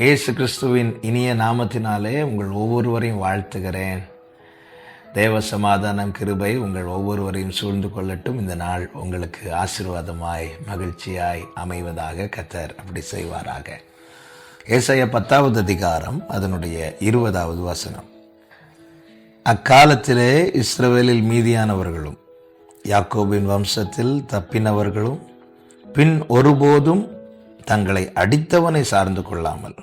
இயேசு கிறிஸ்துவின் இனிய நாமத்தினாலே உங்கள் ஒவ்வொருவரையும் வாழ்த்துகிறேன். தேவ சமாதானம் கிருபை உங்கள் ஒவ்வொருவரையும் சூழ்ந்து கொள்ளட்டும். இந்த நாள் உங்களுக்கு ஆசீர்வாதமாய் மகிழ்ச்சியாய் அமைவதாக கர்த்தர் அப்படி செய்வாராக. ஏசாயா 10வது அதிகாரம் அதனுடைய 20வது வசனம். அக்காலத்திலே இஸ்ரவேலில் மீதியானவர்களும் யாக்கோபின் வம்சத்தில் தப்பினவர்களும் பின் ஒருபோதும் தங்களை அடித்தவனை சார்ந்து கொள்ளாமல்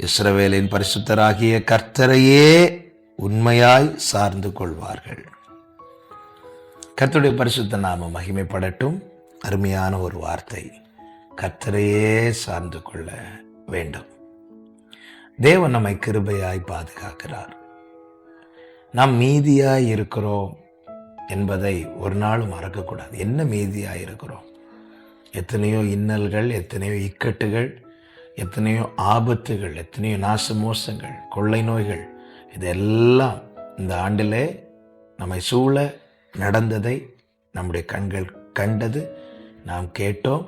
இஸ்ரவேலின் பரிசுத்தராகிய கர்த்தரையே உண்மையாய் சார்ந்து கொள்வார்கள். கர்த்தருடைய பரிசுத்த நாமம் மகிமைப்படட்டும். அருமையான ஒரு வார்த்தை, கர்த்தரையே சார்ந்து கொள்ள வேண்டும். தேவன் நம்மை கிருபையாய் பாதுகாக்கிறார். நாம் மீதியாய் இருக்கிறோம் என்பதை ஒரு நாளும் மறக்கக்கூடாது. என்ன மீதியாய் இருக்கிறோம்? எத்தனையோ இன்னல்கள், எத்தனையோ இக்கட்டுகள், எத்தனையோ ஆபத்துகள், எத்தனையோ நாசமோசங்கள், கொள்ளை நோய்கள், இதெல்லாம் இந்த ஆண்டிலே நம்மை சூழ நடந்ததை நம்முடைய கண்கள் கண்டது, நாம் கேட்டோம்.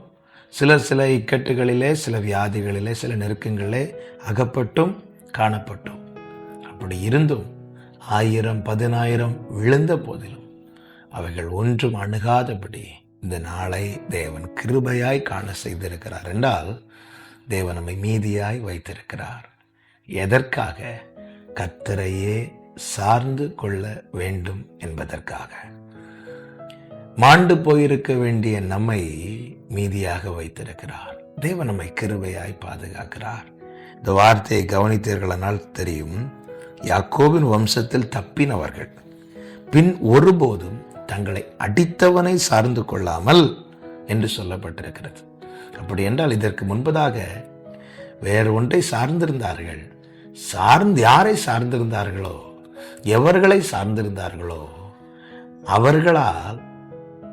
சில இக்கட்டுகளிலே, சில வியாதிகளிலே, சில நெருக்கங்களிலே அகப்பட்டும் காணப்பட்டோம். அப்படி இருந்தும் 1000 10,000 விழுந்த போதிலும் அவைகள் ஒன்றும் அணுகாதபடி இந்த நாளை தேவன் கிருபையாய் காண செய்திருக்கிறார் என்றால் தேவன் நம்மை மீதியாய் வைத்திருக்கிறார். எதற்காக? கர்த்தரையே சார்ந்து கொள்ள வேண்டும் என்பதற்காக. மாண்டு போயிருக்க வேண்டிய நம்மை மீதியாக வைத்திருக்கிறார். தேவன் நம்மை கிருபையாய் பாதுகாக்கிறார். இந்த வார்த்தையை கவனித்தீர்களானால் தெரியும். யாக்கோபின் வம்சத்தில் தப்பினவர்கள் பின் ஒருபோதும் தங்களை அடித்தவனை சார்ந்து கொள்ளாமல் என்று சொல்லப்பட்டிருக்கிறது. அப்படி என்றால் இதற்கு முன்பதாக வேறு ஒன்றை சார்ந்திருந்தார்கள். யாரை சார்ந்திருந்தார்களோ, எவர்களை சார்ந்திருந்தார்களோ, அவர்களால்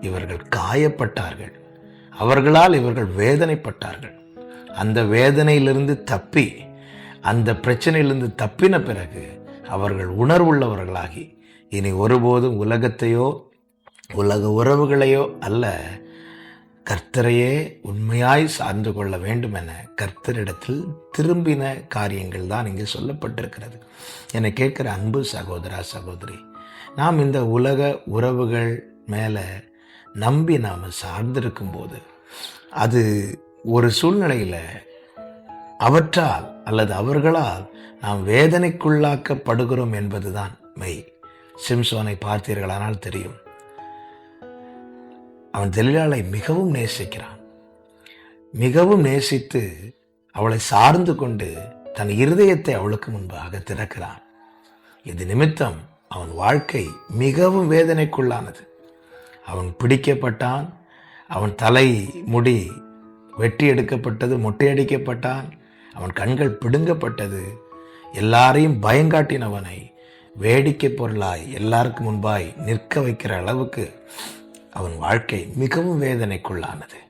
இவர்கள் காயப்பட்டார்கள். அவர்களால் இவர்கள் வேதனைப்பட்டார்கள். அந்த வேதனையிலிருந்து தப்பி, அந்த பிரச்சனையிலிருந்து தப்பின பிறகு அவர்கள் உணர்வுள்ளவர்களாகி இனி ஒருபோதும் உலகத்தையோ உலக உறவுகளையோ அல்ல, கர்த்தரையே உண்மையாய் சார்ந்து கொள்ள வேண்டும் என கர்த்தரிடத்தில் திரும்பின காரியங்கள் தான் இங்கே சொல்லப்பட்டிருக்கிறது. என்னை கேட்கிற அன்பு சகோதரா சகோதரி, நாம் இந்த உலக உறவுகள் மேலே நம்பி நாம் சார்ந்திருக்கும் போது அது ஒரு சூழ்நிலையில் அவற்றால் அல்லது அவர்களால் நாம் வேதனைக்குள்ளாக்கப்படுகிறோம் என்பதுதான் மெய். சிம்சோனை பார்த்தீர்களானால் தெரியும். அவன் தெலீலாளை மிகவும் நேசிக்கிறான். மிகவும் நேசித்து அவளை சார்ந்து கொண்டு தன் இருதயத்தை அவளுக்கு முன்பாக திறக்கிறான். இது நிமித்தம் அவன் வாழ்க்கை மிகவும் வேதனைக்குள்ளானது. அவன் பிடிக்கப்பட்டான். அவன் தலை முடி வெட்டி எடுக்கப்பட்டது, மொட்டையடிக்கப்பட்டான். அவன் கண்கள் பிடுங்கப்பட்டது. எல்லாரையும் பயங்காட்டினவனை வேடிக்கை பொருளாய் எல்லாருக்கும் முன்பாய் நிற்க வைக்கிற அளவுக்கு அவன் வாழ்க்கை மிகவும் வேதனைக்குள்ளானது.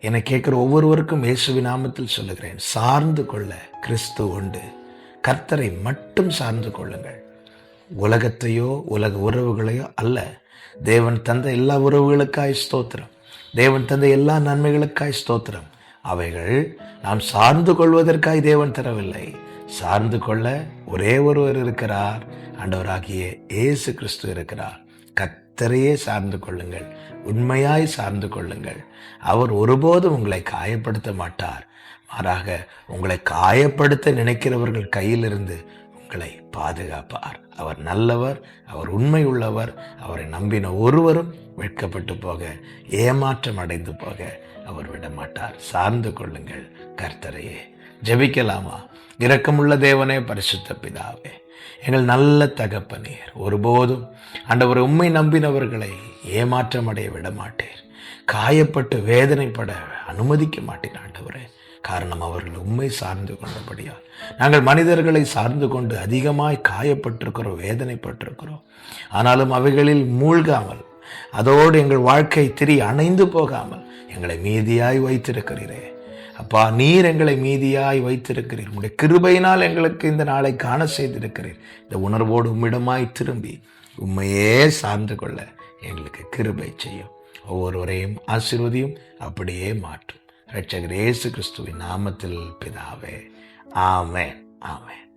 என்னை கேட்கிற ஒவ்வொருவருக்கும் இயேசுவின் நாமத்தில் சொல்லுகிறேன், சார்ந்து கொள்ள கிறிஸ்து உண்டு. கர்த்தரை மட்டும் சார்ந்து கொள்ளுங்கள். உலகத்தையோ உலக உறவுகளையோ அல்ல. தேவன் தந்த எல்லா உறவுகளுக்காய் ஸ்தோத்திரம். தேவன் தந்த எல்லா நன்மைகளுக்காய் ஸ்தோத்திரம். அவைகள் நாம் சார்ந்து கொள்வதற்காய் தேவன் தரவில்லை. சார்ந்து கொள்ள ஒரே ஒருவர் இருக்கிறார், ஆண்டவராகிய இயேசு கிறிஸ்து இருக்கிறார். கர்த்தரையே சார்ந்து கொள்ளுங்கள். உண்மையாய் சார்ந்து கொள்ளுங்கள். அவர் ஒருபோதும் உங்களை காயப்படுத்த மாட்டார். மாறாக உங்களை காயப்படுத்த நினைக்கிறவர்கள் கையிலிருந்து உங்களை பாதுகாப்பார். அவர் நல்லவர், அவர் உண்மை உள்ளவர். அவரை நம்பின ஒருவரும் வெட்கப்பட்டு போக, ஏமாற்றம் அடைந்து போக அவர் விடமாட்டார். சார்ந்து கொள்ளுங்கள் கர்த்தரையே. ஜெபிக்கலாமா? இரக்கமுள்ள தேவனே, பரிசுத்த பிதாவே, எங்கள் நல்ல தகப்பனீர், ஒருபோதும் ஆண்டவரை உம்மை நம்பினவர்களை ஏமாற்றம் அடைய விட மாட்டீர். காயப்பட்டு வேதனைப்பட அனுமதிக்க மாட்டேன் ஆண்டவரே. காரணம் அவர்கள் உம்மை சார்ந்து கொண்டபடியால். நாங்கள் மனிதர்களை சார்ந்து கொண்டு அதிகமாய் காயப்பட்டிருக்கிறோம், வேதனைப்பட்டிருக்கிறோம். ஆனாலும் அவைகளில் மூழ்காமல், அதோடு எங்கள் வாழ்க்கை அணைந்து போகாமல் எங்களை மீதியாய் வைத்திருக்கிறீரே. அப்பா, நீர் எங்களை மீதியாய் வைத்திருக்கிறீர். உம்முடைய கிருபையினால் எங்களுக்கு இந்த நாளை காண செய்திருக்கிறீர். இந்த உணர்வோடு உம்மிடமாய் திரும்பி உம்மையே சார்ந்து கொள்ள எங்களுக்கு கிருபை செய்யும். ஒவ்வொருவரையும் ஆசீர்வதியும், அப்படியே மாற்றும். இரட்சகர் இயேசு கிறிஸ்துவின் நாமத்தில் பிதாவே, ஆமென், ஆமென்.